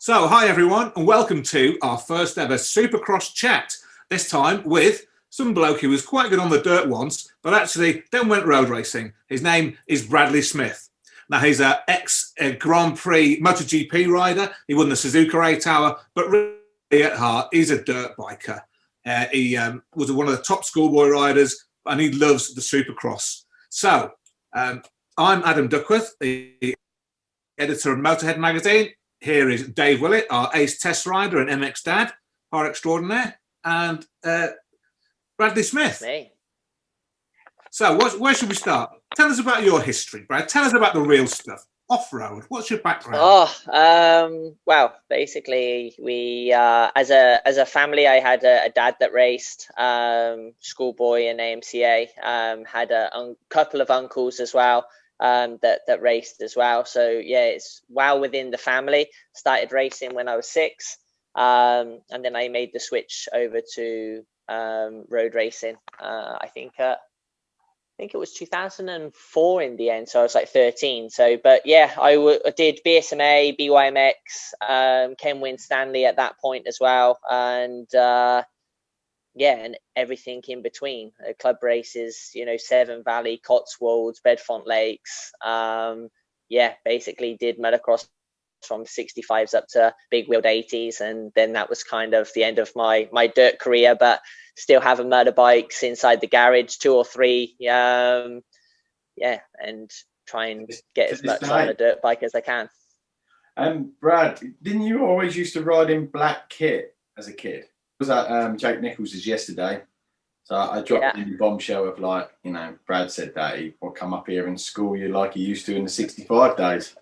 So, hi everyone, and welcome to our first ever Supercross chat. This time with some bloke who was quite good on the dirt once, but actually then went road racing. His name is Bradley Smith. Now, he's an ex-Grand Prix MotoGP rider. He won the Suzuka 8 Hour, but really at heart, he's a dirt biker. He was one of the top schoolboy riders, and he loves the Supercross. So, I'm Adam Duckworth, the editor of MotoHead magazine. Here is Dave Willet, our ace test rider and MX dad, par extraordinaire, and Bradley Smith. Me. So where should we start? Tell us about your history, Brad. Tell us about the real stuff. Off-road, what's your background? Well, basically, we as a family, I had a dad that raced, schoolboy and AMCA. Had a couple of uncles as well. That raced as well. So yeah, it's well within the family. Started racing when I was 6, and then I made the switch over to road racing. I think it was 2004 in the end. So I was like 13. So, but yeah, I did BSMA, BYMX, Ken Win Stanley at that point as well, and yeah, and everything in between. Club races, Severn Valley, Cotswolds, Bedfont Lakes. Yeah, basically did motocross from 65s up to big wheeled 80s, and then that was kind of the end of my dirt career. But still having motorbikes inside the garage, 2 or 3. Yeah, and try and get as much on a dirt bike as I can. Brad, didn't you always used to ride in black kit as a kid? Was that Jake Nichols's yesterday? So I dropped in the bombshell of Brad said that he will come up here and school you like he used to in the 65 days.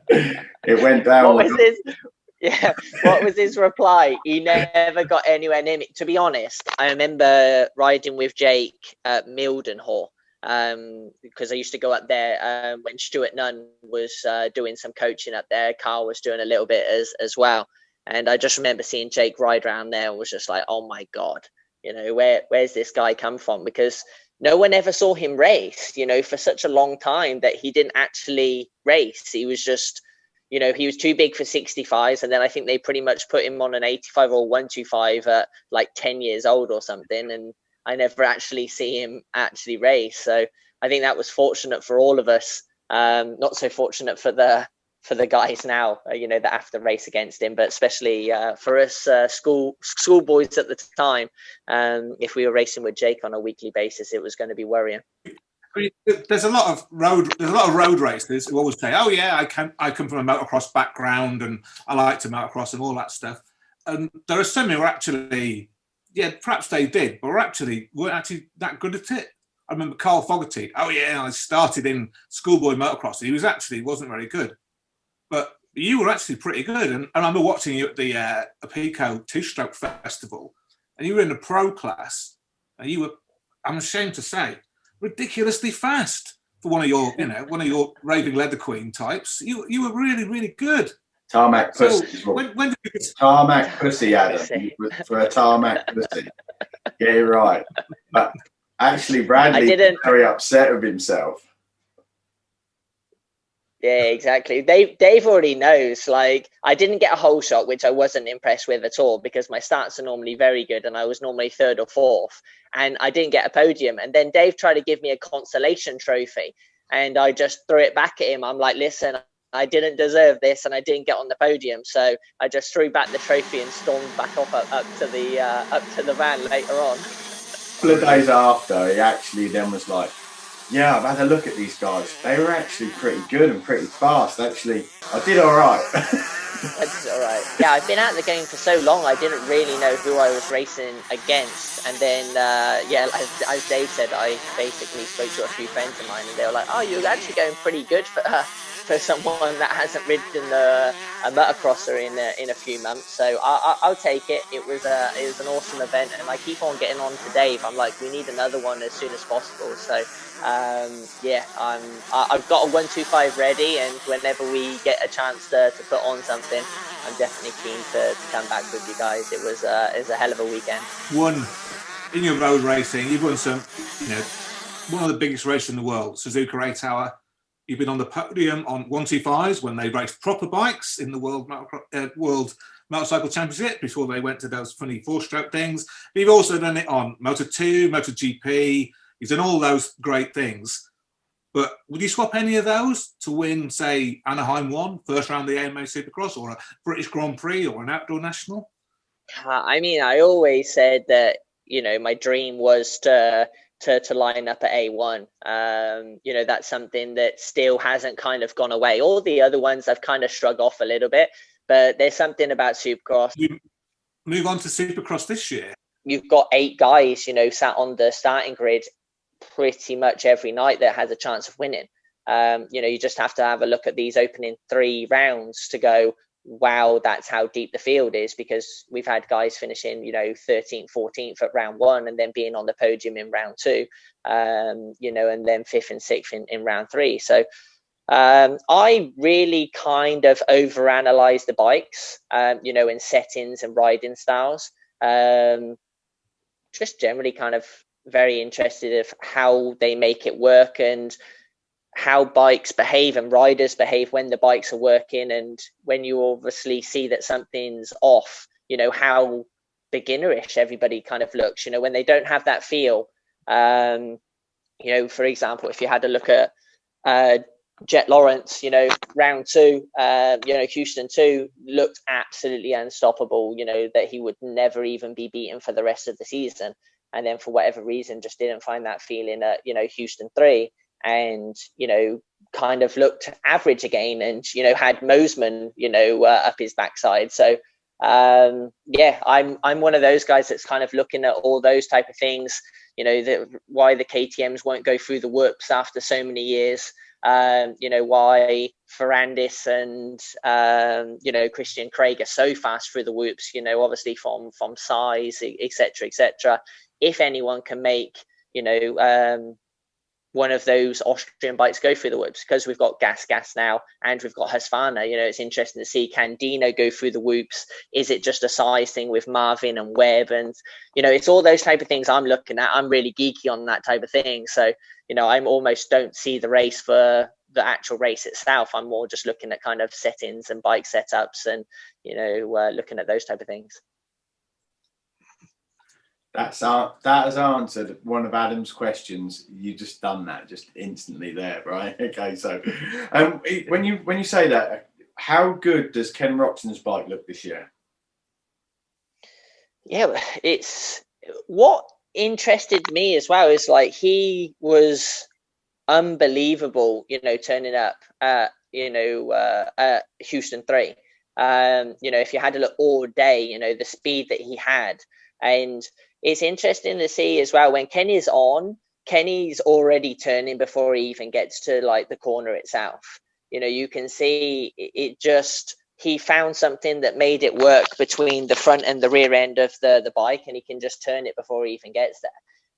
It went down. What was his reply? He never got anywhere near me. To be honest, I remember riding with Jake at Mildenhall, because I used to go up there when Stuart Nunn was doing some coaching up there. Carl was doing a little bit as well. And I just remember seeing Jake ride around there and was just like, oh my God, where's this guy come from? Because no one ever saw him race, for such a long time that he didn't actually race. He was just, he was too big for 65s. And then I think they pretty much put him on an 85 or 125 at like 10 years old or something. And I never actually see him actually race. So I think that was fortunate for all of us. Not so fortunate for the guys now, that have to race against him, but especially for us schoolboys at the time, if we were racing with Jake on a weekly basis, it was going to be worrying. There's a lot of road racers who always say, "Oh yeah, I come from a motocross background and I like to motocross and all that stuff." And there are some who are actually, perhaps they did, but weren't actually that good at it. I remember Carl Fogarty. Oh yeah, I started in schoolboy motocross. He wasn't very good. But you were actually pretty good. And I remember watching you at the Apico two-stroke festival, and you were in the pro class, and you were, I'm ashamed to say, ridiculously fast for one of your raving leather queen types. You were really, really good. Tarmac pussy. So when did you get... Tarmac pussy, Adam. For a tarmac pussy. Yeah, you're right. But actually, Bradley was very upset with himself. Yeah, exactly. Dave already knows. Like, I didn't get a whole shot, which I wasn't impressed with at all, because my starts are normally very good, and I was normally 3rd or 4th, and I didn't get a podium. And then Dave tried to give me a consolation trophy, and I just threw it back at him. I'm like, listen, I didn't deserve this, and I didn't get on the podium, so I just threw back the trophy and stormed back off up to the van later on. A couple of days after, he actually then was like, yeah, I've had a look at these guys. They were actually pretty good and pretty fast. Actually, I did all right. I did all right. Yeah, I've been out of the game for so long, I didn't really know who I was racing against. And then, as Dave said, I basically spoke to a few friends of mine, and they were like, oh, you're actually going pretty good for someone that hasn't ridden a motocrosser in a few months. So I'll take it. It was an awesome event, and I keep on getting on to Dave. I'm like, we need another one as soon as possible. So I've got a 125 ready, and whenever we get a chance to put on something, I'm definitely keen to come back with you guys. It was a hell of a weekend. In your road racing, you've won some, one of the biggest races in the world, Suzuka 8 Hour. You've been on the podium on 125s when they raced proper bikes in the World Motorcycle Championship before they went to those funny 4-stroke things. But you've also done it on Moto2, MotoGP. You've done all those great things. But would you swap any of those to win, say, Anaheim 1, first round of the AMA Supercross, or a British Grand Prix, or an outdoor national? I mean, I always said that, my dream was to line up at A1. That's something that still hasn't kind of gone away. All the other ones I've kind of shrugged off a little bit, but there's something about Supercross. You move on to Supercross this year. You've got 8 guys, sat on the starting grid pretty much every night that has a chance of winning. You just have to have a look at these opening 3 rounds to go, wow, that's how deep the field is, because we've had guys finishing, 13th, 14th at round 1 and then being on the podium in round 2, and then 5th and 6th in round 3. So I really kind of overanalyze the bikes, in settings and riding styles. Just generally kind of very interested of how they make it work and how bikes behave and riders behave when the bikes are working, and when you obviously see that something's off, how beginnerish everybody kind of looks, when they don't have that feel. For example, if you had a look at Jet Lawrence, round 2, Houston 2 looked absolutely unstoppable, that he would never even be beaten for the rest of the season. And then for whatever reason, just didn't find that feeling at, Houston 3. And, kind of looked average again, and, had Mosman, up his backside. So, I'm one of those guys that's kind of looking at all those type of things, why the KTMs won't go through the whoops after so many years, why Ferrandis and, Christian Craig are so fast through the whoops, obviously from size, etc., etc. If anyone can make, one of those Austrian bikes go through the whoops, because we've got gas now, and we've got Husqvarna. It's interesting to see, can Dino go through the whoops? Is it just a size thing with Marvin and Webb? And it's all those type of things I'm looking at. I'm really geeky on that type of thing. So I'm almost don't see the race for the actual race itself. I'm more just looking at kind of settings and bike setups, and looking at those type of things. That has answered one of Adam's questions. You just done that just instantly there, right? Okay, so when you say that, how good does Ken Roczen's bike look this year? Yeah, it's what interested me as well is like he was unbelievable, turning up at Houston 3. If you had a look all day, the speed that he had. And it's interesting to see as well, when Kenny's on, Kenny's already turning before he even gets to like the corner itself. You can see it just, he found something that made it work between the front and the rear end of the bike, and he can just turn it before he even gets there.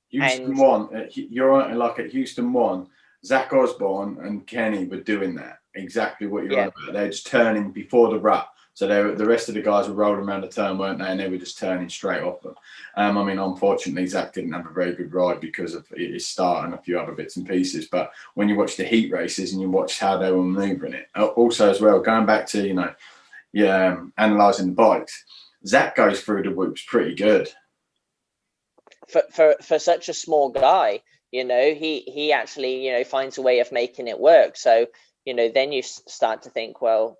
Houston 1, you're right, like at Houston 1, Zach Osborne and Kenny were doing that, exactly what you're on about. They're just turning before the rut. So the rest of the guys were rolling around the turn, weren't they? And they were just turning straight off them. Unfortunately, Zach didn't have a very good ride because of his start and a few other bits and pieces. But when you watch the heat races and you watch how they were manoeuvring it, also as well, going back to, analysing the bikes, Zach goes through the whoops pretty good. For such a small guy, he actually, finds a way of making it work. So, then you start to think, well,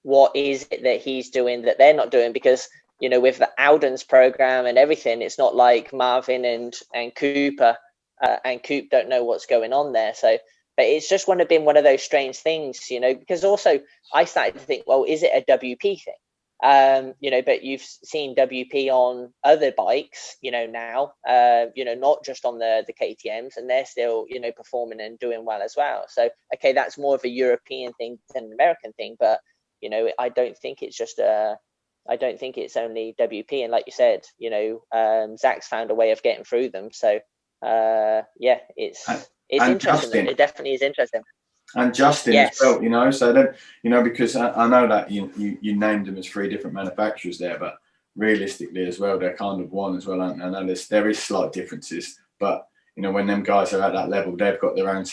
what is it that he's doing that they're not doing? Because, with the Alden's program and everything, it's not like Marvin and Cooper and Coop don't know what's going on there. So, but it's just been one of those strange things, because also I started to think, well, is it a WP thing? But you've seen WP on other bikes, now, not just on the KTMs, and they're still, performing and doing well as well. So, okay, that's more of a European thing than an American thing, but I don't think it's just I don't think it's only WP. And like you said, Zach's found a way of getting through them. So it's interesting. Justin, it definitely is interesting. And Justin as well, so then, because I know that you named them as 3 different manufacturers there, but realistically as well, they're kind of one as well. I know there is slight differences, but when them guys are at that level, they've got their own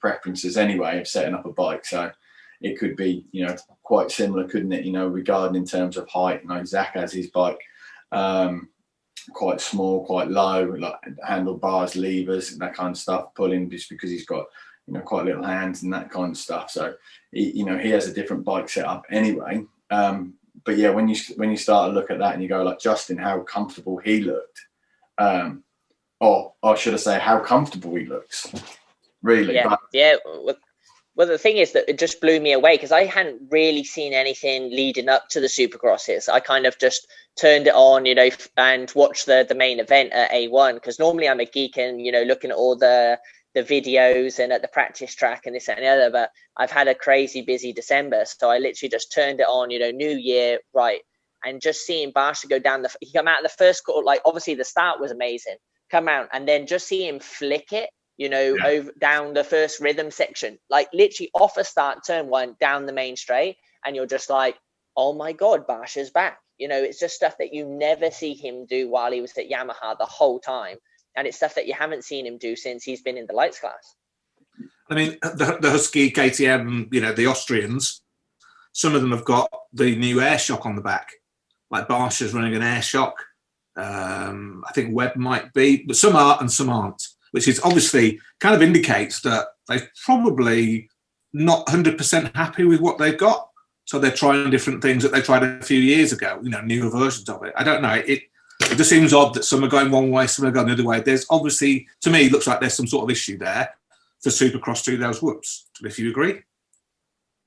preferences anyway of setting up a bike. So it could be, you know, quite similar, couldn't it? You know, regarding in terms of height. You know, Zach has his bike quite small, quite low, like handlebars, levers, and that kind of stuff, pulling, just because he's got, you know, quite little hands and that kind of stuff. So you know, he has a different bike setup anyway. But yeah, when you start to look at that and you go like, Justin, how comfortable he looked, or should I say how comfortable he looks, really. Yeah, yeah. Well, the thing is that it just blew me away, because I hadn't really seen anything leading up to the Supercrosses. I kind of just turned it on, you know, and watched the main event at A1, because normally I'm a geek and, you know, looking at all the videos and at the practice track and this and the other. But I've had a crazy busy December, so I literally just turned it on, you know, New Year, right, and just seeing Barsha go down he come out of the first quarter, like obviously the start was amazing, come out, and then just see him flick it, you know, over down the first rhythm section, like literally off a start turn one down the main straight, and you're just like, oh my god, Barsha's back. You know, it's just stuff that you never see him do while he was at Yamaha the whole time, and it's stuff that you haven't seen him do since he's been in the lights class. I mean, the Husky, KTM, you know, the Austrians, some of them have got the new air shock on the back, like Barsha's running an air shock. I think Webb might be, but some are and some aren't, which is obviously kind of indicates that they're probably not 100% happy with what they've got. So they're trying different things that they tried a few years ago, you know, newer versions of it. I don't know. It just seems odd that some are going one way, some are going the other way. There's obviously, to me, it looks like there's some sort of issue there for Supercross 2, those whoops, if you agree.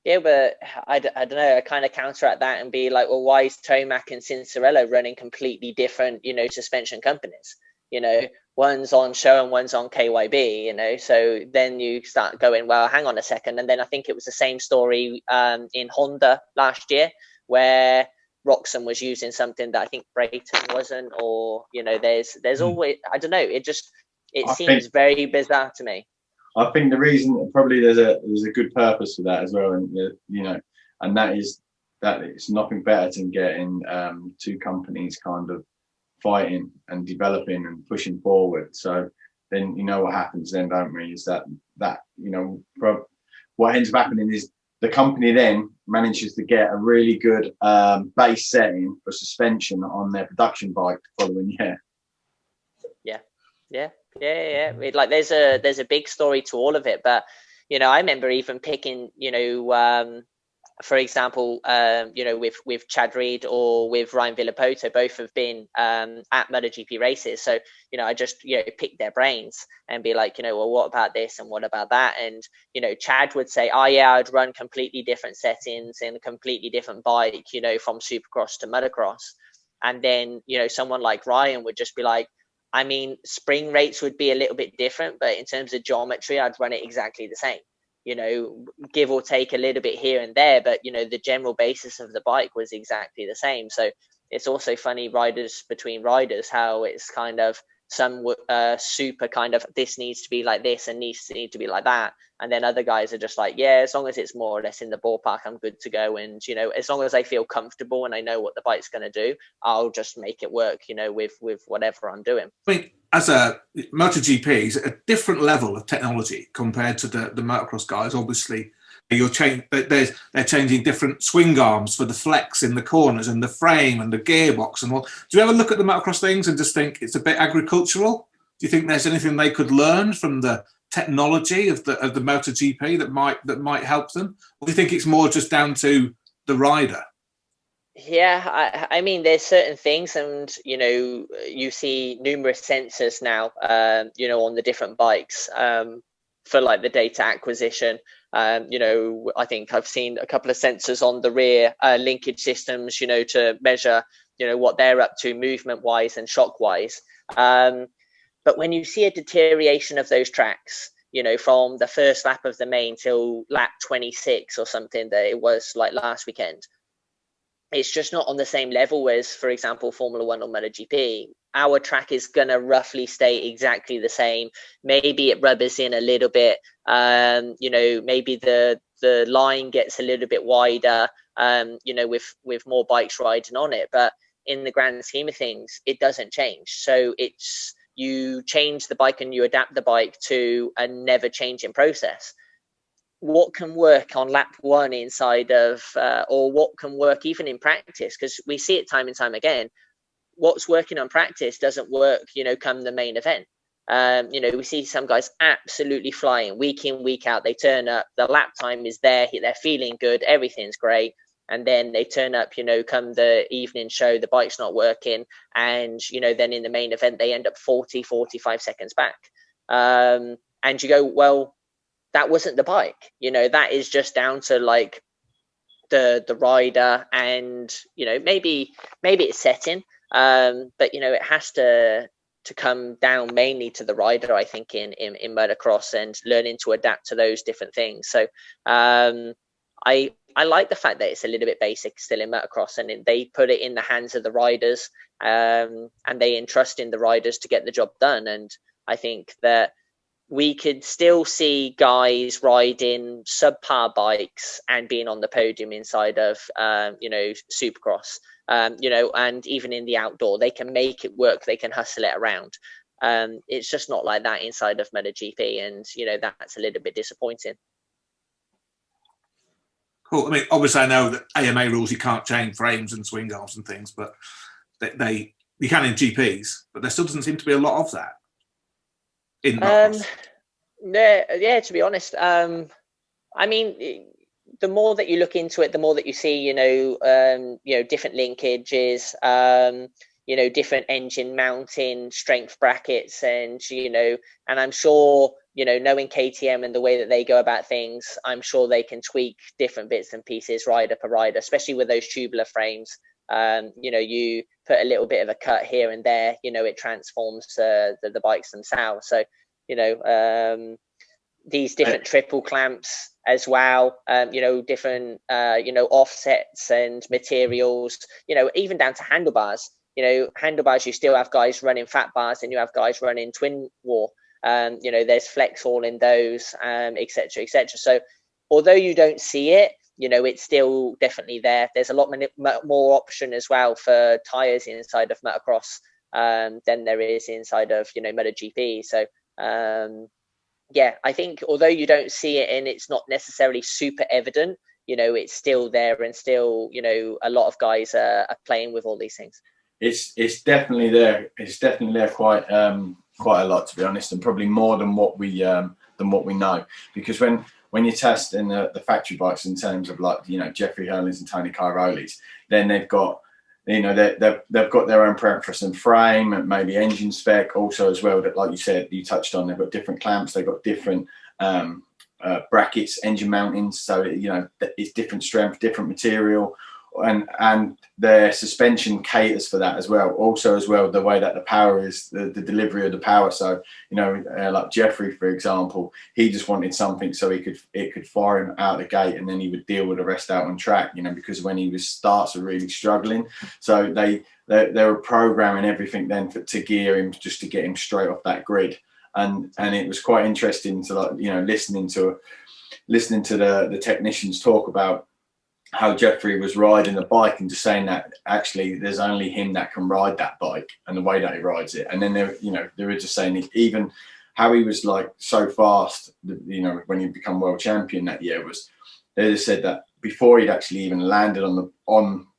Yeah, but I don't know. I kind of counteract that and be like, well, why is Tomac and Cincerello running completely different, you know, suspension companies? You know, one's on show and one's on KYB, you know. So then you start going, well, hang on a second. And then I think it was the same story in Honda last year, where Roczen was using something that I think Brayton wasn't, or, you know, there's always, I don't know. It seems very bizarre to me. I think the reason, probably there's a good purpose for that as well, and you know, and that is that it's nothing better than getting two companies kind of fighting and developing and pushing forward. So then, you know, what happens then, don't we, is that you know, what ends up happening is the company then manages to get a really good base setting for suspension on their production bike the following year. Yeah. Like there's a big story to all of it, but you know, I remember even picking, you know, for example, you know, with Chad Reed or with Ryan Villapoto, both have been at MotoGP races. So, you know, I just, you know, pick their brains and be like, you know, well, what about this and what about that? And, you know, Chad would say, oh yeah, I'd run completely different settings and a completely different bike, you know, from Supercross to motocross. And then, you know, someone like Ryan would just be like, I mean, spring rates would be a little bit different, but in terms of geometry, I'd run it exactly the same. You know, give or take a little bit here and there, but, you know, the general basis of the bike was exactly the same. So it's also funny, riders between riders, how it's kind of some super kind of, this needs to be like this and needs to be like that. And then other guys are just like, yeah, as long as it's more or less in the ballpark, I'm good to go. And, you know, as long as I feel comfortable and I know what the bike's going to do, I'll just make it work, you know, with whatever I'm doing. I mean, as a MotoGP is a different level of technology compared to the motocross guys. Obviously, they're changing different swing arms for the flex in the corners and the frame and the gearbox and all. Do you ever look at the motocross things and just think it's a bit agricultural? Do you think there's anything they could learn from the technology of the MotoGP that might help them? Or do you think it's more just down to the rider? Yeah, I mean, there's certain things, and, you know, you see numerous sensors now, you know, on the different bikes for like the data acquisition. You know, I think I've seen a couple of sensors on the rear linkage systems, you know, to measure, you know, what they're up to movement wise and shock wise. But when you see a deterioration of those tracks, you know, from the first lap of the main till lap 26 or something that it was like last weekend, it's just not on the same level as, for example, Formula One or MotoGP. Our track is going to roughly stay exactly the same. Maybe it rubbers in a little bit. You know, maybe the line gets a little bit wider, you know, with more bikes riding on it. But in the grand scheme of things, it doesn't change. So you change the bike and you adapt the bike to a never changing process. what can work on lap one inside of, or what can work even in practice, because we see it time and time again. What's working on practice doesn't work, come the main event. We see some guys absolutely flying week in, week out. They turn up, the lap time is there, they're feeling good, everything's great. And then they turn up, come the evening show, the bike's not working. And, then in the main event, they end up 40, 45 seconds back. And you go, well, that wasn't the bike. That is just down to like the rider and, maybe it's setting. But, it has to come down mainly to the rider, I think, in motocross, and learning to adapt to those different things. So I like the fact that it's a little bit basic still in motocross, and they put it in the hands of the riders, and they entrust in the riders to get the job done. And I think that we could still see guys riding subpar bikes and being on the podium inside of, Supercross, and even in the outdoor, they can make it work. They can hustle it around. It's just not like that inside of MotoGP, and, that's a little bit disappointing. Cool. I mean, obviously, I know that AMA rules, you can't change frames and swing arms and things, but you can in GPs, but there still doesn't seem to be a lot of that. Yeah, to be honest, I mean, the more that you look into it, the more that you see, different linkages, different engine mounting, strength brackets, and and I'm sure, knowing KTM and the way that they go about things, I'm sure they can tweak different bits and pieces rider per rider, especially with those tubular frames. You put a little bit of a cut here and there, it transforms the bikes themselves. So, these different triple clamps as well, different, offsets and materials, even down to handlebars. Handlebars, you still have guys running fat bars and you have guys running twin war. There's flex all in those, et cetera, et cetera. So although you don't see it, it's still definitely there. There's a lot more option as well for tires inside of motocross than there is inside of, MotoGP. So, I think although you don't see it and it's not necessarily super evident, it's still there, and still, a lot of guys are playing with all these things. It's definitely there. It's definitely there quite a lot, to be honest, and probably more than what we know. Because when you test in the factory bikes in terms of like Jeffrey Hurley's and Tony Cairoli's, then they've got they've got their own preference and frame and maybe engine spec also as well. That, like you said, you touched on, they've got different clamps, they've got different brackets, engine mountings, so it's different strength, different material. And their suspension caters for that as well. Also, as well, the way that the power is, the delivery of the power. So, like Jeffrey, for example, he just wanted something so it could fire him out the gate, and then he would deal with the rest out on track. Because when he starts are really struggling, so they were programming everything then to gear him just to get him straight off that grid. And it was quite interesting to listening to the technicians talk about how Jeffrey was riding the bike and just saying that actually there's only him that can ride that bike and the way that he rides it. And then they were just saying even how he was like so fast, when he become world champion that year, was they just said that before he'd actually even landed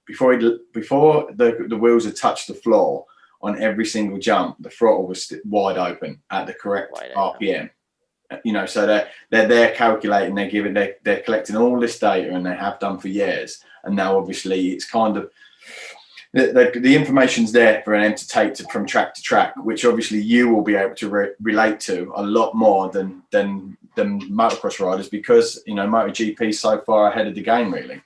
before the wheels had touched the floor on every single jump, the throttle was wide open at the correct RPM. So they're there calculating, they're collecting all this data, and they have done for years. And now obviously it's kind of the information's there for them to take from track to track, which obviously you will be able to relate to a lot more than motocross riders, because MotoGP is so far ahead of the game, really.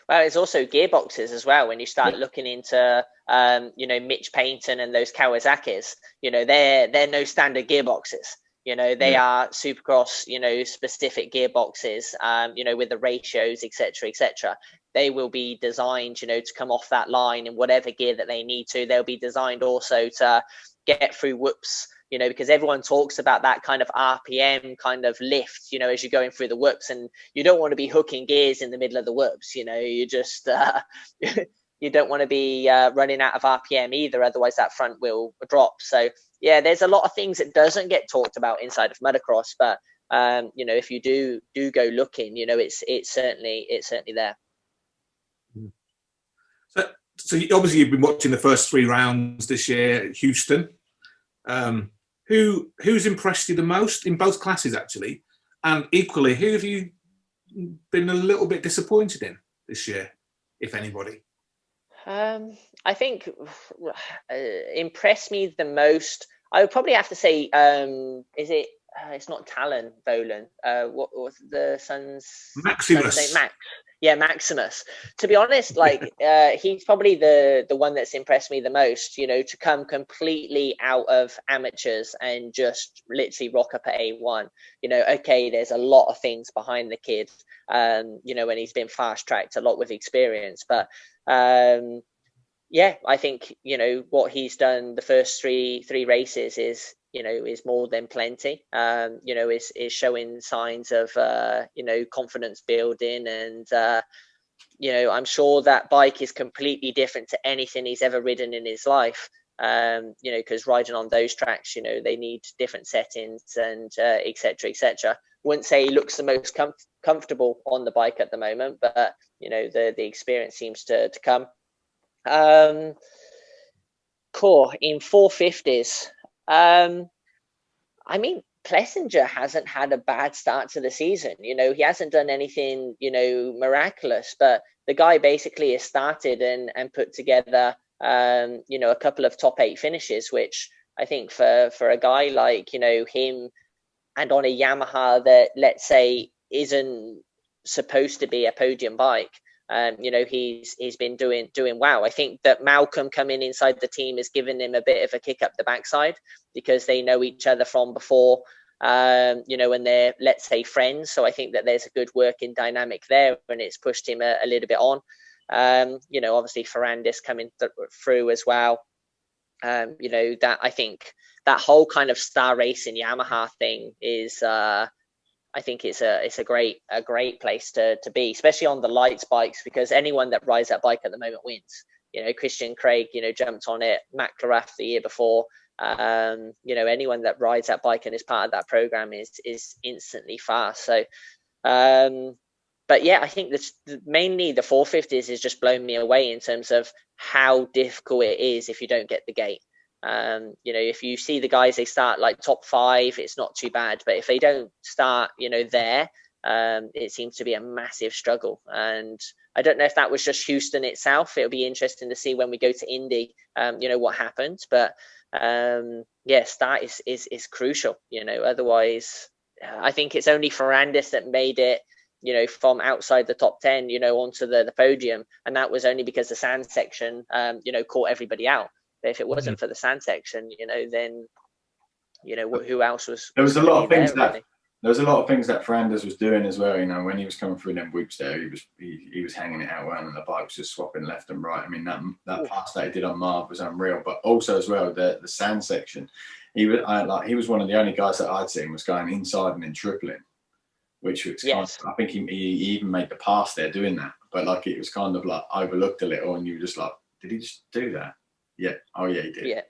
Well, it's also gearboxes as well. When you start looking into Mitch Payton and those Kawasaki's, they're no standard gearboxes. They are Supercross, specific gearboxes, with the ratios, et cetera. They will be designed, to come off that line in whatever gear that they need to. They'll be designed also to get through whoops, because everyone talks about that kind of RPM kind of lift, as you're going through the whoops, and you don't want to be hooking gears in the middle of the whoops. You just, you don't want to be running out of RPM either. Otherwise that front will drop. So, yeah, there's a lot of things that doesn't get talked about inside of motocross, but if you do go looking, it's certainly there. So obviously you've been watching the first 3 rounds this year at Houston. Who's impressed you the most in both classes, actually? And equally, who have you been a little bit disappointed in this year, if anybody? I think impressed me the most, I would probably have to say, it's not Talon Volan. What was the son's Maximus? Max. Yeah, Maximus. To be honest, he's probably the one that's impressed me the most. To come completely out of amateurs and just literally rock up at A1. Okay, there's a lot of things behind the kid. And he's been fast tracked a lot with experience, but I think what he's done the first three races is more than plenty. Is showing signs of confidence building, and I'm sure that bike is completely different to anything he's ever ridden in his life. Because riding on those tracks, they need different settings and etc. etc. Wouldn't say he looks the most comfortable on the bike at the moment, but the experience seems to come. Core in 450s. Plessinger hasn't had a bad start to the season. He hasn't done anything, miraculous, but the guy basically has started and put together, a couple of top 8 finishes, which I think for a guy like, him, and on a Yamaha that, let's say, isn't supposed to be a podium bike, he's been doing well. I think that Malcolm coming inside the team has given him a bit of a kick up the backside, because they know each other from before, and they're, let's say, friends. So I think that there's a good working dynamic there, and it's pushed him a little bit on. Obviously Ferrandis coming through as well. That I think that whole kind of star racing Yamaha thing is, I think it's a great place to be, especially on the lights bikes, because anyone that rides that bike at the moment wins. Christian Craig, jumped on it, Matt Clarath the year before. Anyone that rides that bike and is part of that program is instantly fast. So, but yeah, I think mainly the 450s is just blown me away in terms of how difficult it is if you don't get the gate. If you see the guys, they start like top 5, it's not too bad, but if they don't start, there, it seems to be a massive struggle. And I don't know if that was just Houston itself. It'll be interesting to see when we go to Indy, what happens. But start is crucial. Otherwise, I think it's only Ferrandis that made it, from outside the top 10, onto the podium, and that was only because the sand section, caught everybody out. But if it wasn't for the sand section, then who else was? There was a lot of things that there was a lot of things that Ferrandis was doing as well. When he was coming through them whoops there, he was hanging it out, and the bike was just swapping left and right. I mean, that pass that he did on Marv was unreal. But also as well, the sand section, he was one of the only guys that I'd seen was going inside and then tripling, which was kind of, I think he even made the pass there doing that. But it was kind of overlooked a little, and you were just like, did he just do that? Yeah. Oh yeah, he did. Yeah.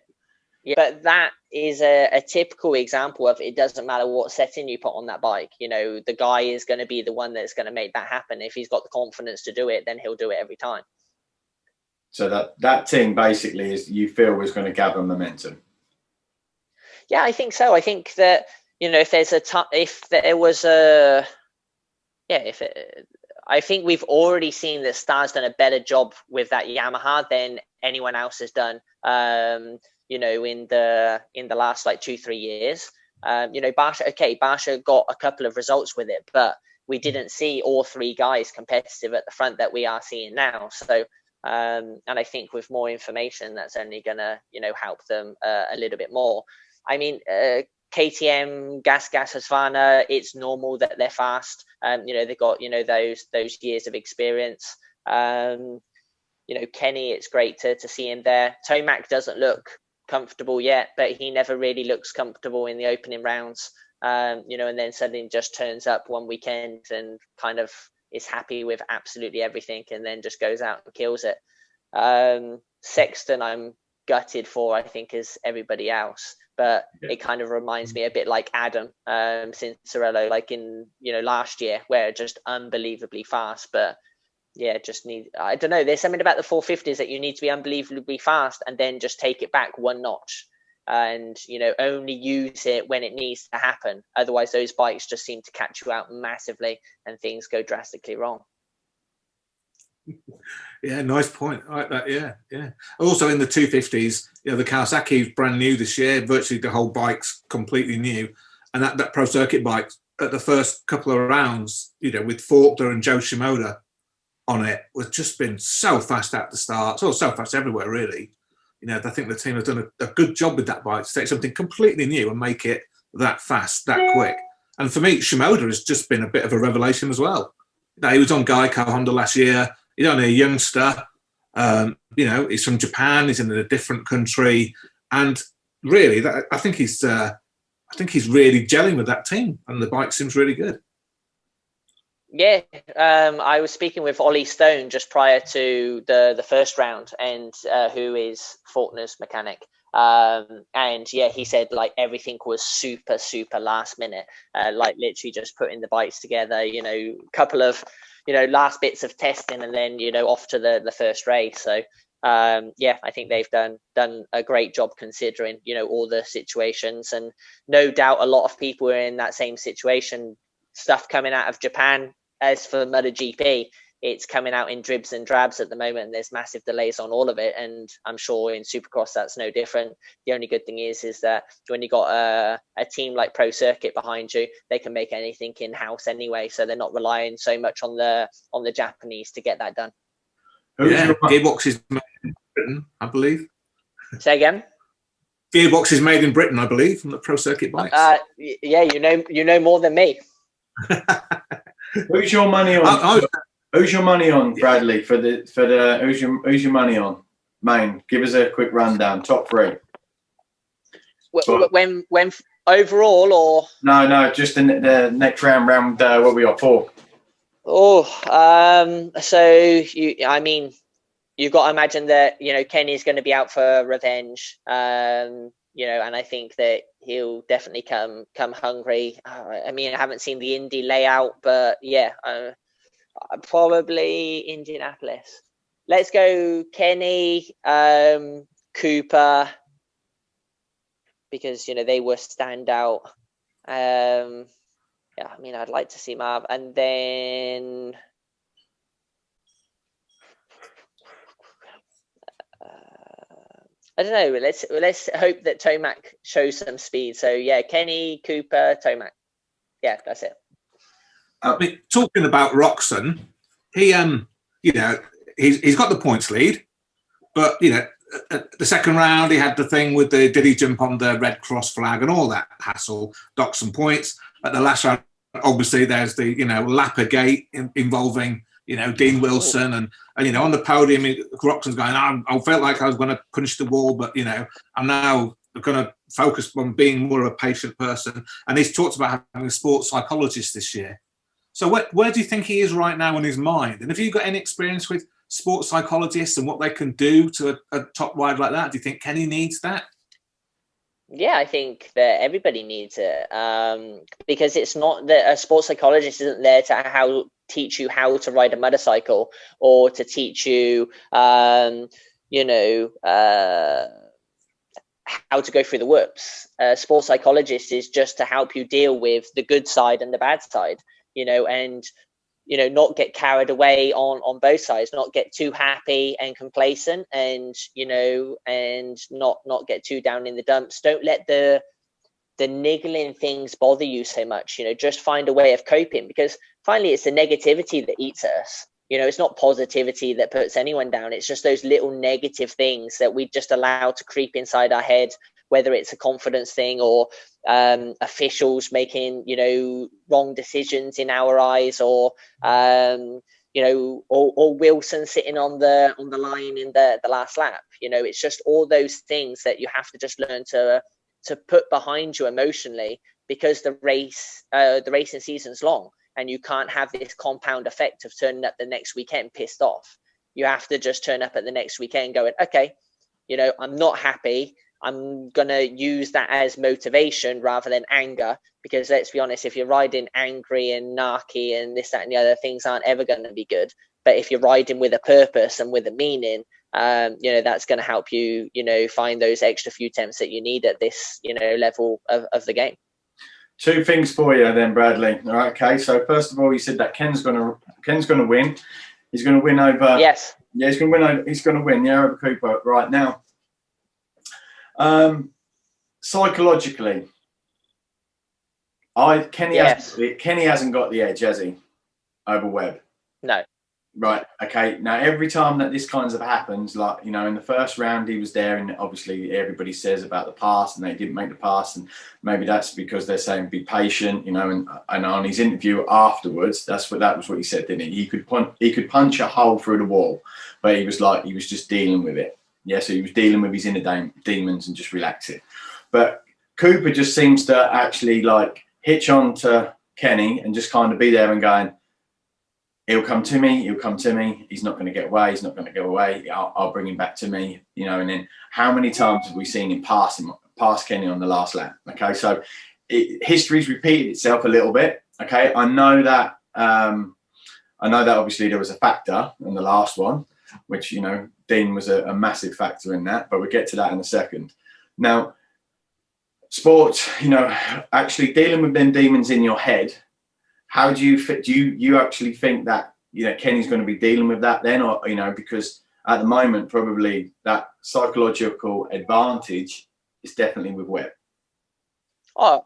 But that is a typical example of, it doesn't matter what setting you put on that bike. The guy is going to be the one that's going to make that happen. If he's got the confidence to do it, then he'll do it every time. So that thing basically is, you feel, was going to gather momentum. Yeah, I think so. I think that I think we've already seen that Star's done a better job with that Yamaha than anyone else has done. In the last 2-3 years. Barsha got a couple of results with it, but we didn't see all 3 guys competitive at the front that we are seeing now. So, and I think with more information, that's only gonna, help them a little bit more. I mean, KTM, Gas Husqvarna, it's normal that they're fast. They've got, those years of experience. Kenny, it's great to see him there. Tomac doesn't look comfortable yet, but he never really looks comfortable in the opening rounds. And then suddenly just turns up one weekend and kind of is happy with absolutely everything, and then just goes out and kills it. Sexton, I'm gutted for, I think, as everybody else. but it kind of reminds me a bit like Adam Cincerello, like in, last year, where just unbelievably fast. But yeah, I don't know, there's something about the 450s that you need to be unbelievably fast and then just take it back one notch, and only use it when it needs to happen. Otherwise those bikes just seem to catch you out massively and things go drastically wrong. Yeah, nice point. I like that. Yeah. Also in the 250s, the Kawasaki is brand new this year. Virtually the whole bike's completely new, and that pro circuit bike at the first couple of rounds, with Faulkner and Joe Shimoda on it, was just been so fast at the start. So fast everywhere, really. I think the team has done a good job with that bike to take something completely new and make it that fast, that quick. And for me, Shimoda has just been a bit of a revelation as well. He was on Geico Honda last year. He's only a youngster. He's from Japan. He's in a different country, and really, I think he's really gelling with that team, and the bike seems really good. Yeah, I was speaking with Ollie Stone just prior to the first round, and who is Faulkner's mechanic. And yeah, he said like everything was super last minute, like literally just putting the bikes together, couple of last bits of testing, and then off to the first race. So yeah, I think they've done a great job considering all the situations, and no doubt a lot of people are in that same situation. Stuff coming out of Japan, as for MotoGP, it's coming out in dribs and drabs at the moment, and there's massive delays on all of it, and I'm sure in Supercross that's no different. The only good thing is that when you got a team like Pro Circuit behind you, they can make anything in-house anyway, so they're not relying so much on the Japanese to get that done. Gearbox is made in Britain, I believe. Say again? Gearbox is made in Britain, I believe, from the Pro Circuit bikes. Yeah, you know more than me. Who's your money on? Who's your money on, Bradley? For the who's your money on? Main. Give us a quick rundown. Top three. When overall, or no, just in the next round. What we got 4. So you've got to imagine that Kenny's going to be out for revenge. And I think that he'll definitely come hungry. I haven't seen the Indy layout, but yeah, probably Indianapolis. Let's go Kenny, Cooper, because they were standout. Yeah, I'd like to see Marv, and then I don't know. Let's hope that Tomac shows some speed. So yeah, Kenny, Cooper, Tomac. Yeah, that's it. Talking about Roczen, he he's got the points lead, but the second round he had the thing with did he jump on the red cross flag and all that hassle, dock some points. At the last round, obviously there's the Lapper gate involving Dean Wilson and on the podium Roczen's going, I felt like I was going to punch the wall, but I'm now going to focus on being more of a patient person. And he's talked about having a sports psychologist this year. So where do you think he is right now in his mind? And have you got any experience with sports psychologists and what they can do to a top rider like that? Do you think Kenny needs that? Yeah, I think that everybody needs it, because it's not that a sports psychologist isn't there to teach you how to ride a motorcycle or to teach you, how to go through the whoops. A sports psychologist is just to help you deal with the good side and the bad side, and not get carried away on both sides, not get too happy and complacent, and and not get too down in the dumps. Don't let the niggling things bother you so much. Just find a way of coping, because finally it's the negativity that eats us. It's not positivity that puts anyone down. It's just those little negative things that we just allow to creep inside our head, whether it's a confidence thing or officials making, wrong decisions in our eyes, or Wilson sitting on the line in the last lap. It's just all those things that you have to just learn to put behind you emotionally, because the racing season's long, and you can't have this compound effect of turning up the next weekend pissed off. You have to just turn up at the next weekend going, okay, I'm not happy, I'm going to use that as motivation rather than anger, because let's be honest, if you're riding angry and narky and this, that, and the other, things aren't ever going to be good. But if you're riding with a purpose and with a meaning, that's going to help you, find those extra few temps that you need at this, level of the game. Two things for you then, Bradley. All right, okay. So first of all, you said that Ken's going to win. He's going to win over. Yes. Yeah, he's going to win. He's going to win. Yeah, over Cooper right now. Psychologically, Kenny hasn't got the edge, has he, over Webb? No. Right. Okay. Now, every time that this kind of happens, like, in the first round he was there, and obviously everybody says about the pass, and they didn't make the pass, and maybe that's because they're saying be patient, and on his interview afterwards, that was what he said, didn't he? He could punch a hole through the wall, but he was just dealing with it. Yeah. So he was dealing with his inner demons and just relaxing. But Cooper just seems to actually like hitch on to Kenny and just kind of be there and going, he'll come to me. He's not going to get away. I'll bring him back to me, and then how many times have we seen him pass Kenny on the last lap? Okay. So history's repeated itself a little bit. Okay. I know that obviously there was a factor in the last one, which, Dean was a massive factor in that, but we'll get to that in a second. Now, sports, actually dealing with them demons in your head, how do you actually think that, Kenny's going to be dealing with that then, or, because at the moment, probably that psychological advantage is definitely with Webb. Oh,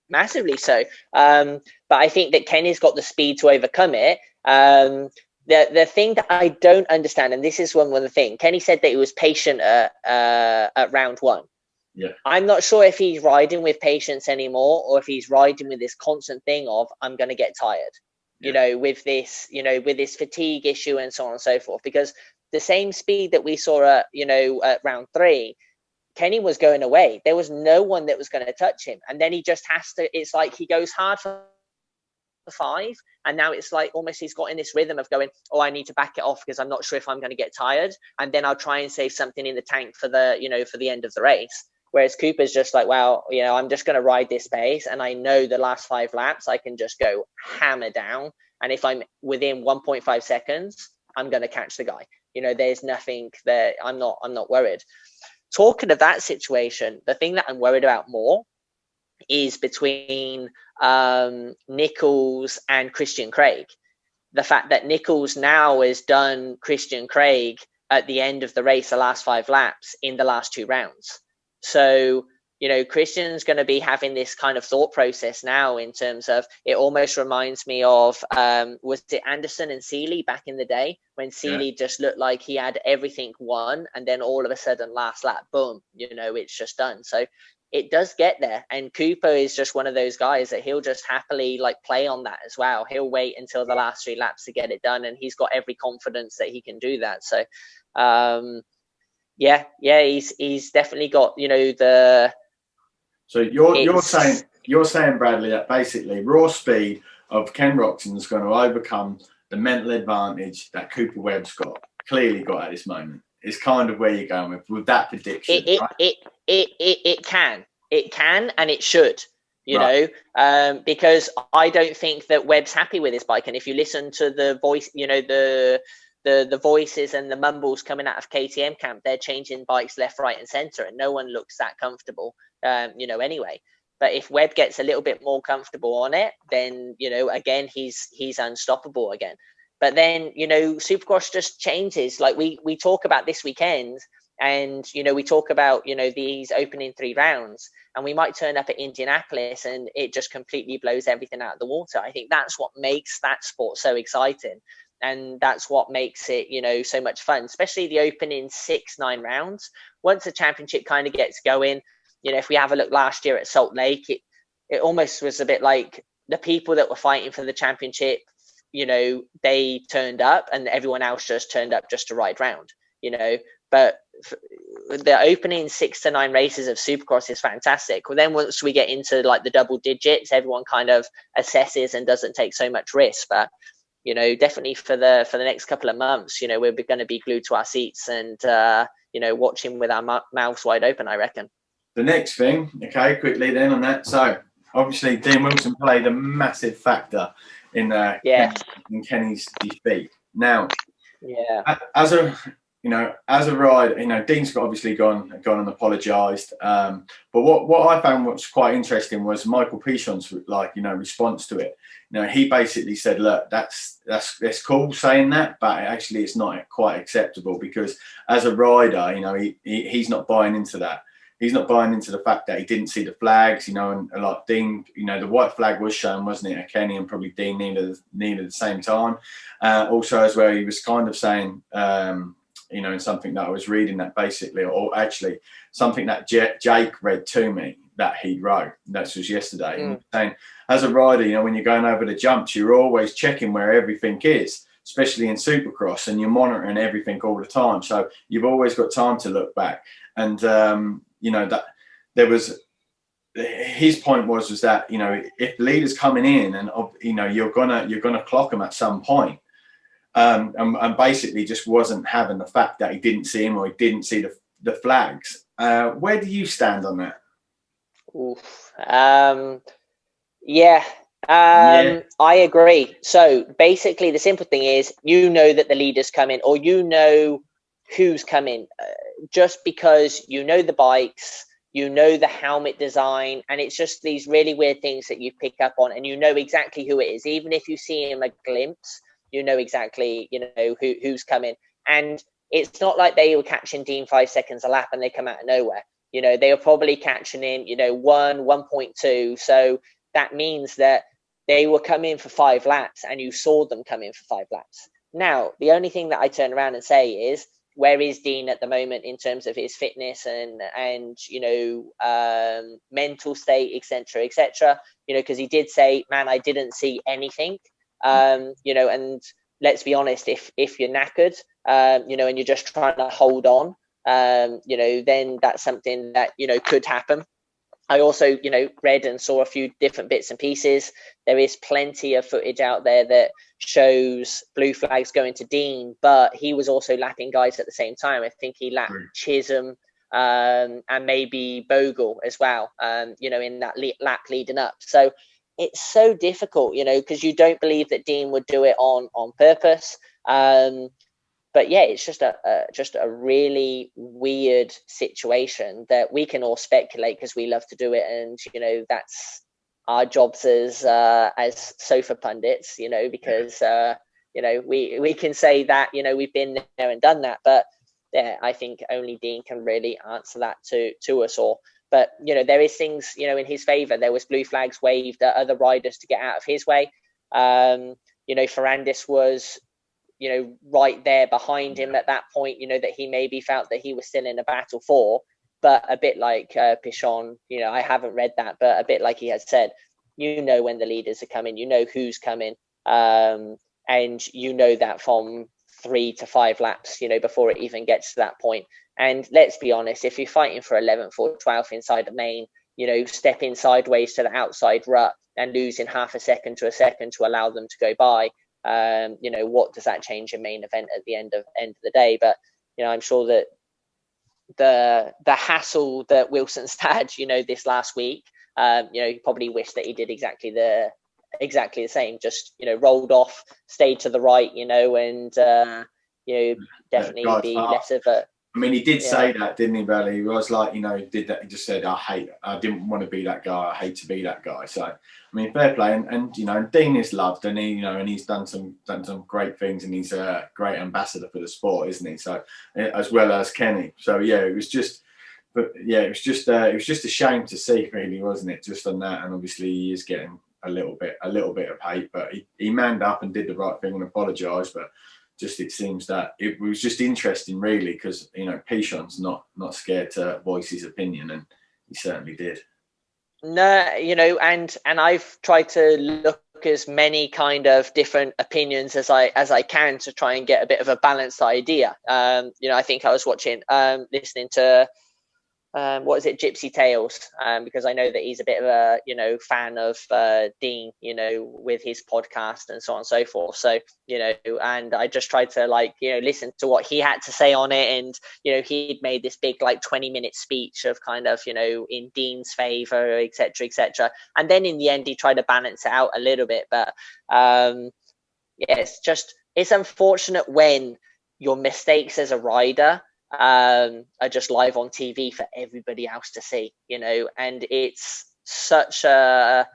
massively so. But I think that Kenny's got the speed to overcome it. The thing that I don't understand, and this is one of the things, Kenny said that he was patient at round one. Yeah. I'm not sure if he's riding with patience anymore, or if he's riding with this constant thing of, I'm going to get tired, with this fatigue issue and so on and so forth, because the same speed that we saw at round 3, Kenny was going away. There was no one that was going to touch him. And then he just has to, it's like he goes hard for 5, and now it's like almost he's got in this rhythm of going, I need to back it off because I'm not sure if I'm going to get tired, and then I'll try and save something in the tank for the end of the race. Whereas Cooper's just like, well, I'm just going to ride this pace, and I know the last 5 laps I can just go hammer down, and if I'm within 1.5 seconds, I'm going to catch the guy. There's nothing that I'm not worried. Talking of that situation, the thing that I'm worried about more is between Nichols and Christian Craig. The fact that Nichols now has done Christian Craig at the end of the race, the last 5 laps in the last 2 rounds. So, Christian's going to be having this kind of thought process now in terms of, it almost reminds me of, was it Anderson and Seeley back in the day when Seeley just looked like he had everything won, and then all of a sudden last lap, boom, it's just done. So it does get there. And Cooper is just one of those guys that he'll just happily play on that as well. He'll wait until the last 3 laps to get it done, and he's got every confidence that he can do that. So, he's definitely got the. So you're saying, Bradley, that basically raw speed of Ken Roczen is going to overcome the mental advantage that Cooper Webb's clearly got at this moment. Is kind of where you're going with that prediction. It can, and it should. Because I don't think that Webb's happy with his bike, and if you listen to the voice, the voices and the mumbles coming out of KTM camp, they're changing bikes left, right, and center, and no one looks that comfortable, anyway. But if Webb gets a little bit more comfortable on it, then again he's unstoppable again. But then Supercross just changes. Like we talk about this weekend, and we talk about these opening 3 rounds, and we might turn up at Indianapolis and it just completely blows everything out of the water. I think that's what makes that sport so exciting. And that's what makes it, so much fun, especially the opening 6-9 rounds. Once the championship kind of gets going, if we have a look last year at Salt Lake, it almost was a bit like the people that were fighting for the championship, they turned up and everyone else just turned up just to ride round, But the opening 6 to 9 races of Supercross is fantastic. Well, then once we get into the double digits, everyone kind of assesses and doesn't take so much risk. But definitely for the next couple of months, we're going to be glued to our seats and watching with our mouths wide open, I reckon. the next thing, okay, quickly then on that. So obviously Dean Wilson played a massive factor in Kenny's defeat. Now, as a rider, Dean's obviously gone and apologised. But what I found was quite interesting was Michael Pichon's response to it. He basically said, "Look, that's cool saying that, but actually it's not quite acceptable because as a rider, he's not buying into that. He's not buying into the fact that he didn't see the flags, and like Dean, the white flag was shown, wasn't it? At Kenny and probably Dean neither at the same time. Also, as well, he was kind of saying, in something that I was reading that basically, or actually something that Jake read to me that he wrote. That was yesterday. And saying, as a rider, when you're going over the jumps, you're always checking where everything is, especially in Supercross, and you're monitoring everything all the time. So you've always got time to look back. And that there was his point was that if leaders coming in and you're gonna clock them at some point. And basically just wasn't having the fact that he didn't see him or he didn't see the flags. Where do you stand on that? I agree. So basically the simple thing is, that the leaders come in, or who's coming, just because the bikes, the helmet design, and it's just these really weird things that you pick up on, and exactly who it is. Even if you see him a glimpse, exactly, who's coming. And it's not like they were catching Dean 5 seconds a lap and they come out of nowhere. They were probably catching in, 1.2. So that means that they were coming for 5 laps and you saw them come in for 5 laps. Now, the only thing that I turn around and say is, where is Dean at the moment in terms of his fitness and mental state, etc., because he did say, man, I didn't see anything. And let's be honest, if you're knackered, and you're just trying to hold on, then that's something that, could happen. I also, read and saw a few different bits and pieces. There is plenty of footage out there that shows blue flags going to Dean, but he was also lapping guys at the same time. I think he lapped Chisholm and maybe Bogle as well, in that lap leading up. So it's so difficult, because you don't believe that Dean would do it on purpose. But yeah, it's just a really weird situation that we can all speculate because we love to do it, and that's our jobs as sofa pundits, because we can say that we've been there and done that, but yeah, I think only Dean can really answer that to us all. But there is things in his favour. There was blue flags waved at other riders to get out of his way. Ferrandis was right there behind him at that point, that he maybe felt that he was still in a battle for, but a bit like Pichon, I haven't read that, but a bit like he had said, when the leaders are coming, who's coming, and that from 3 to 5 laps, before it even gets to that point. And let's be honest, if you're fighting for 11th or 12th inside the main, stepping sideways to the outside rut and losing half a second to a second to allow them to go by, what does that change in main event at the end of the day? But I'm sure that the hassle that Wilson's had this last week, he probably wished that he did exactly the same, just rolled off, stayed to the right, and definitely be less of a I mean, he did say that, didn't he, Bradley? He was like, he did that. He just said, I didn't want to be that guy. I hate to be that guy. So, I mean, fair play. And Dean is loved, and and he's done some great things, and he's a great ambassador for the sport, isn't he? So, as well as Kenny. So, yeah, it was just a shame to see, really, wasn't it? Just on that. And obviously he is getting a little bit of hate, but he manned up and did the right thing and apologised. But it seems that it was just interesting, really, because Pichon's not scared to voice his opinion, and he certainly did. No, and I've tried to look as many kind of different opinions as I can to try and get a bit of a balanced idea. I think I was listening to what is it, Gypsy Tales, because I know that he's a bit of a, you know, fan of Dean, you know, with his podcast and so on and so forth. So, you know, and I just tried to, like, you know, listen to what he had to say on it. And, you know, he'd made this big, like, 20-minute speech of kind of, you know, in Dean's favor, etc., etc. And then in the end, he tried to balance it out a little bit. But yeah, it's unfortunate when your mistakes as a rider are just live on TV for everybody else to see, you know. And it's such a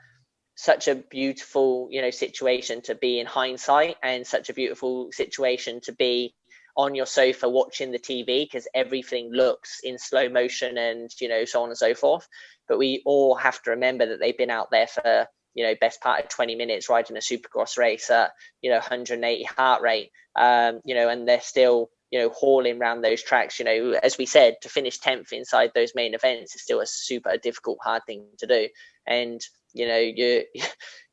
beautiful, you know, situation to be in hindsight, and such a beautiful situation to be on your sofa watching the TV, because everything looks in slow motion and, you know, so on and so forth. But we all have to remember that they've been out there for, you know, best part of 20 minutes riding a Supercross race at, you know, 180 heart rate, you know, and they're still, you know, hauling around those tracks. You know, as we said, to finish 10th inside those main events is still a super difficult, hard thing to do. And, you know,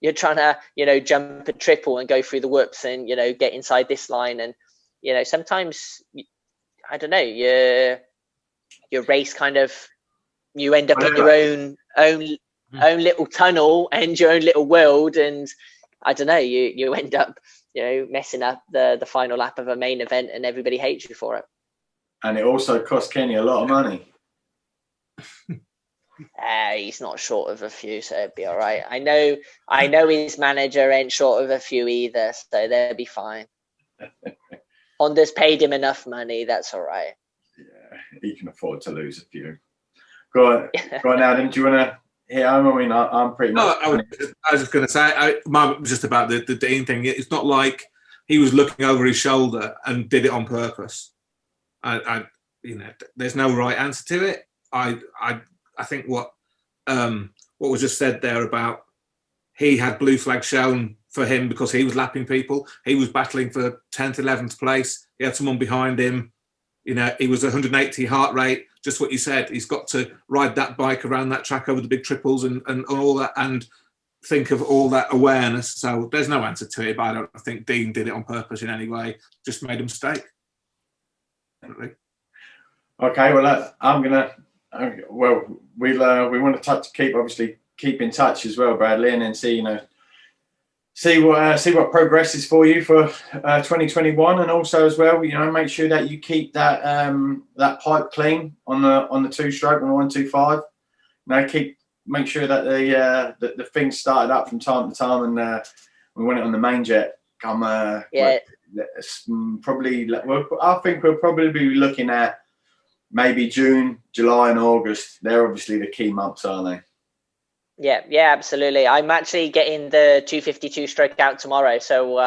you're trying to, you know, jump a triple and go through the whoops and, you know, get inside this line. And, you know, sometimes, I don't know, your race kind of, you end up in your own little tunnel and your own little world. And I don't know, you end up, you know, messing up the final lap of a main event, and everybody hates you for it. And it also cost Kenny a lot of money. He's not short of a few, so it'd be all right. I know his manager ain't short of a few either, so they'll be fine. Honda's paid him enough money, that's all right. Yeah, he can afford to lose a few. Go on, Adam, do you want to hit home? I mean, I'm pretty much... No, I was just going to say, mine was just about the Dean thing. It's not like he was looking over his shoulder and did it on purpose. You know, there's no right answer to it. I think what was just said there about, he had blue flag shown for him because he was lapping people. He was battling for 10th, 11th place. He had someone behind him. You know, he was 180 heart rate. Just what you said. He's got to ride that bike around that track over the big triples and all that, and think of all that awareness. So there's no answer to it. But I don't think Dean did it on purpose in any way. Just made a mistake. Okay. Well, I'm gonna. Well, we want to keep in touch as well, Bradley, and then see what progress is for you for 2021, and also as well, you know, make sure that you keep that pipe clean on the 2-stroke on the 125. You know, make sure that the things started up from time to time, and we want it on the main jet. I think we'll probably be looking at maybe June, July, and August. They're obviously the key months, aren't they? Yeah, absolutely. I'm actually getting the 252 stroke out tomorrow, so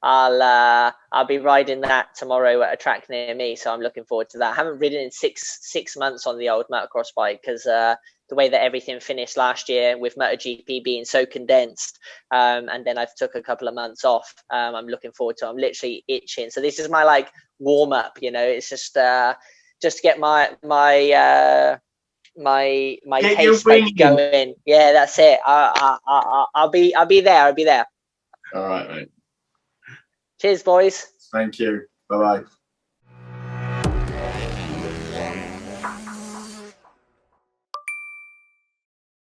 I'll be riding that tomorrow at a track near me. So I'm looking forward to that. I haven't ridden in six months on the old motocross bike, because the way that everything finished last year with MotoGP being so condensed, and then I've took a couple of months off. I'm looking forward to. I'm literally itching. So this is my like warm up. You know, it's just to get my taste buds going. Yeah, that's it. I'll be there. All right, mate. Cheers, boys. Thank you. Bye bye.